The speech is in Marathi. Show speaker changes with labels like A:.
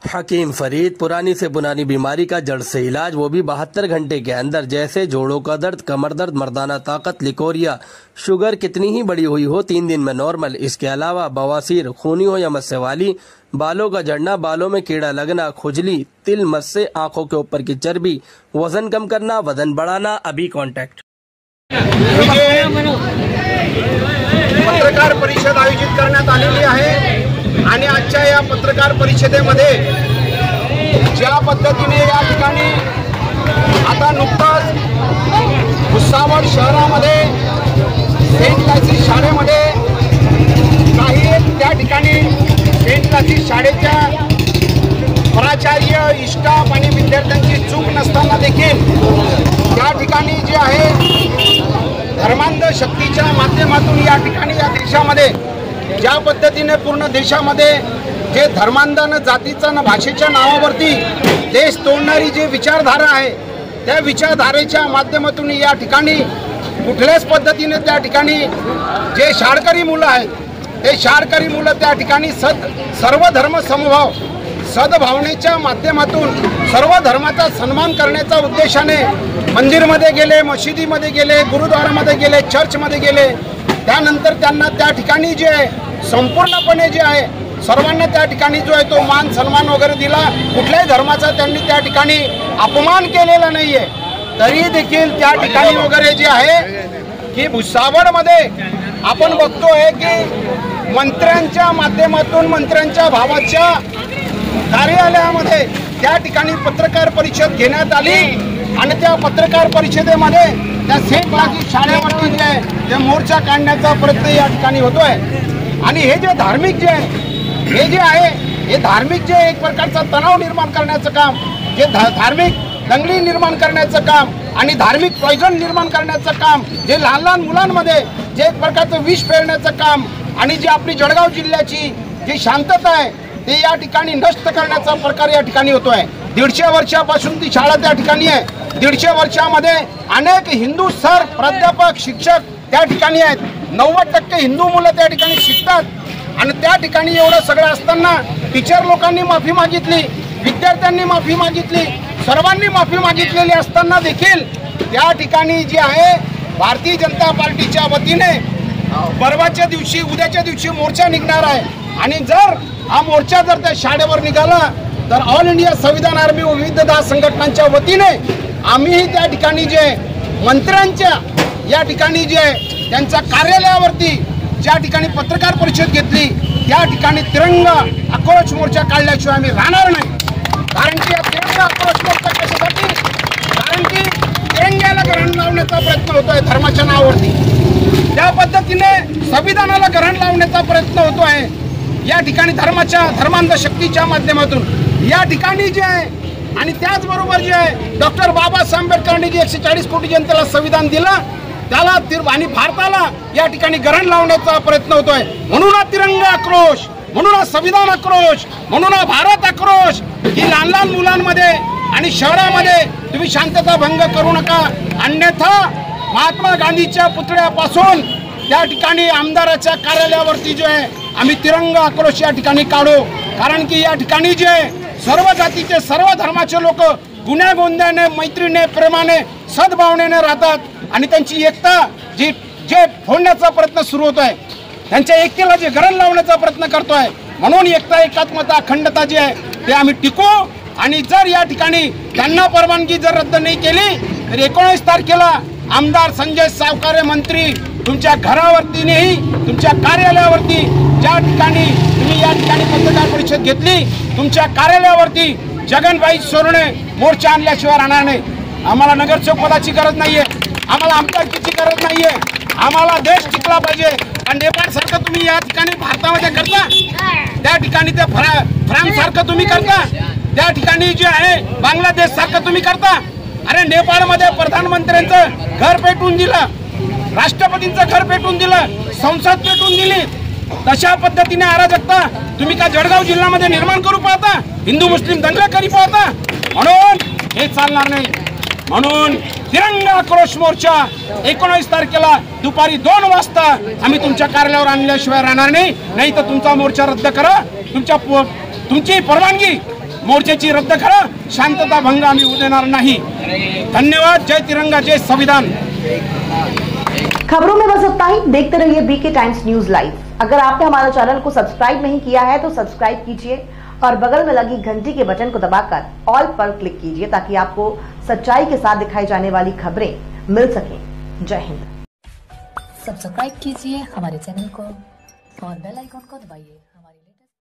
A: हकीम फरीद, पुरानी से पुरानी बीमारी का जड़ से इलाज, वो भी 72 घंटे के अंदर। जैसे जोड़ों का दर्द, कमर दर्द, मर्दाना ताकत, लिकोरिया, शुगर कितनी ही बड़ी हुई हो 3 दिन में नॉर्मल। इसके अलावा बवासीर, खूनी हो या मस्से वाली, बालों का झड़ना, बालों में कीड़ा लगना, खुजली, तिल, मस्से, आंखों के ऊपर की चर्बी, वजन कम करना, वजन बढ़ाना। अभी कॉन्टैक्ट।
B: पत्रकार परिषद आयोजित करण्यात आलेली आहे आणि आजच्या या पत्रकार परिषदेमध्ये ज्या पद्धतीने या ठिकाणी आता नुकताच भुसावळ शहरामध्ये सेंट लुइस शाळेमध्ये काही त्या ठिकाणी सेंट लुइस शाळेच्या प्राचार्य, स्टाफ आणि विद्यार्थ्यांची चूक नसताना देखील त्या ठिकाणी जे आहे धर्मांध शक्तीच्या माध्यमातून या ठिकाणी या देशामध्ये ज्या पद्धतीने पूर्ण देशामध्ये जे धर्मांध जातीचा न भाषेच्या नावावरती देश तोडणारी जी विचारधारा आहे त्या विचारधारेच्या माध्यमातून या ठिकाणी कुठल्याच पद्धतीने त्या ठिकाणी जे शाळकरी मुलं आहेत ते शाळकरी मुलं त्या ठिकाणी सर्व धर्म समभाव सद्भावनेच्या माध्यमातून सर्व धर्माचा सन्मान करण्याच्या उद्देशाने मंदिरमध्ये गेले, मशिदीमध्ये गेले, गुरुद्वारामध्ये गेले, चर्चमध्ये गेले। त्यानंतर त्यांना त्या ठिकाणी जे संपूर्णपणे जे आहे सर्वांना त्या ठिकाणी जो आहे तो मान सन्मान वगैरे दिला। कुठल्याही धर्माचा त्यांनी त्या ठिकाणी अपमान केलेला नाहीये। तरी देखील त्या ठिकाणी वगैरे जे आहे की भुसावळमध्ये आपण बघतोय की मंत्र्यांच्या माध्यमातून मंत्र्यांच्या भावाच्या कार्यालयामध्ये त्या ठिकाणी पत्रकार परिषद घेण्यात आली आणि त्या पत्रकार परिषदेमध्ये त्या सेंट लुइस शाळेवरती जे ते मोर्चा काढण्याचा प्रयत्न या ठिकाणी होतोय। आणि हे जे धार्मिक जे हे जे आहे हे धार्मिक जे एक प्रकारचा तणाव निर्माण करण्याचं काम, जे धार्मिक दंगली निर्माण करण्याचं काम आणि धार्मिक पॉइझन निर्माण करण्याचं काम, जे लहान लहान मुलांमध्ये जे एक प्रकारचं विष पेरण्याचं काम आणि जी आपली जळगाव जिल्ह्याची जी शांतता आहे ते या ठिकाणी नष्ट करण्याचा प्रकार या ठिकाणी होतोय। 150 वर्षापासून ती शाळा त्या ठिकाणी आहे। 150 वर्षामध्ये अनेक हिंदू सर, प्राध्यापक, शिक्षक त्या ठिकाणी आहेत। 90% हिंदू मुलं त्या ठिकाणी शिकतात आणि त्या ठिकाणी एवढं सगळं असताना टीचर लोकांनी माफी मागितली, विद्यार्थ्यांनी माफी मागितली, सर्वांनी माफी मागितलेली असताना देखील त्या ठिकाणी जी आहे भारतीय जनता पार्टीच्या वतीने परवाच्या दिवशी उद्याच्या दिवशी मोर्चा निघणार आहे। आणि जर हा मोर्चा जर त्या शाळेवर निघाला तर ऑल इंडिया संविधान आर्मी व विविध संघटनांच्या वतीने आम्ही त्या ठिकाणी जे मंत्र्यांच्या या ठिकाणी जे त्यांच्या कार्यालयावरती ज्या ठिकाणी पत्रकार परिषद घेतली त्या ठिकाणी तिरंगा आक्रोश मोर्चा काढल्याशिवाय आम्ही राहणार नाही। कारण की तिरंगा आक्रोश मोर्चा कशासाठी? कारण की तिरंग्याला ग्रहण लावण्याचा प्रयत्न होतोय धर्माच्या नावावरती, त्या पद्धतीने संविधानाला ग्रहण लावण्याचा प्रयत्न होतोय या ठिकाणी धर्मांध शक्तीच्या माध्यमातून या ठिकाणी जे आहे। आणि त्याचबरोबर जे आहे डॉक्टर बाबासाहेब आंबेडकरांनी जे 140 कोटी जनतेला संविधान दिलं त्याला आणि भारताला या ठिकाणी ग्रहण लावण्याचा प्रयत्न होतोय। म्हणून हा तिरंगा आक्रोश, म्हणून हा संविधान आक्रोश, म्हणून हा भारत आक्रोश की लहान लहान मुलांमध्ये आणि शहरामध्ये तुम्ही शांतता भंग करू नका, अन्यथा महात्मा गांधीच्या पुतळ्यापासून त्या ठिकाणी आमदाराच्या कार्यालयावरती जो आहे आम्ही तिरंगा आक्रोश या ठिकाणी काढू। कारण की या ठिकाणी जे सर्व जातीचे सर्व धर्माचे लोक गुण्या गोंद्याने, मैत्रीने, प्रेमाने, सद्भावनेने राहतात आणि त्यांची एकता जे फोडण्याचा प्रयत्न सुरू होतोय, त्यांच्या एकतेला जे ग्रहण लावण्याचा प्रयत्न करतोय। म्हणून एकता, एकात्मता, अखंडता जे आहे ते आम्ही टिकू। आणि जर या ठिकाणी त्यांना परवानगी जर रद्द नाही केली तर 19 तारखेला आमदार संजय सावकारे मंत्री तुमच्या घरावरती नाही, तुमच्या कार्यालयावरती ज्या ठिकाणी तुम्ही या ठिकाणी पत्रकार परिषद घेतली तुमच्या कार्यालयावरती जगनभाई सोरणे मोर्चा आणल्याशिवाय राहणार नाही। आम्हाला नगरसेवक पदाची गरज नाहीये, आम्हाला आमदारकीची गरज नाहीये, आम्हाला देश टिकला पाहिजे। आणि नेपाळ सारखं तुम्ही या ठिकाणी भारतामध्ये करता, त्या ठिकाणी ते फ्रान्स सारखं तुम्ही करता, त्या ठिकाणी जे आहे बांगलादेश सारखं तुम्ही करता। अरे नेपाळमध्ये प्रधानमंत्र्यांचं घर पेटवून दिलं, राष्ट्रपतींचं घर पेटवून दिलं, संसद पेटवून दिली। तशा पद्धतीने अराजकता तुम्ही का जळगाव जिल्ह्यामध्ये निर्माण करू पाहता, हिंदू मुस्लिम दंगा करी पाहता? म्हणून हे चालणार नाही। म्हणून तिरंगा आक्रोश मोर्चा 19 तारखेला दुपारी 2 वाजता आम्ही तुमच्या कार्यालयावर आणल्याशिवाय राहणार नाही। नाही तर तुमचा मोर्चा रद्द करा, तुमची परवानगी मोर्चाची रद्द करा, शांतता भंग आम्ही होऊ देणार नाही. धन्यवाद. जय तिरंगा, जय संविधान.
C: खबरों में बस इतना ही. देखते रहिए बीके टाइम्स न्यूज लाइव. अगर आपने हमारे चैनल को सब्सक्राइब नहीं किया है तो सब्सक्राइब कीजिए और बगल में लगी घंटी के बटन को दबाकर ऑल पर क्लिक कीजिए ताकि आपको सच्चाई के साथ दिखाई जाने वाली खबरें मिल सकें. जय हिंद.
D: सब्सक्राइब कीजिए हमारे चैनल को और बेल आइकॉन को दबाइए.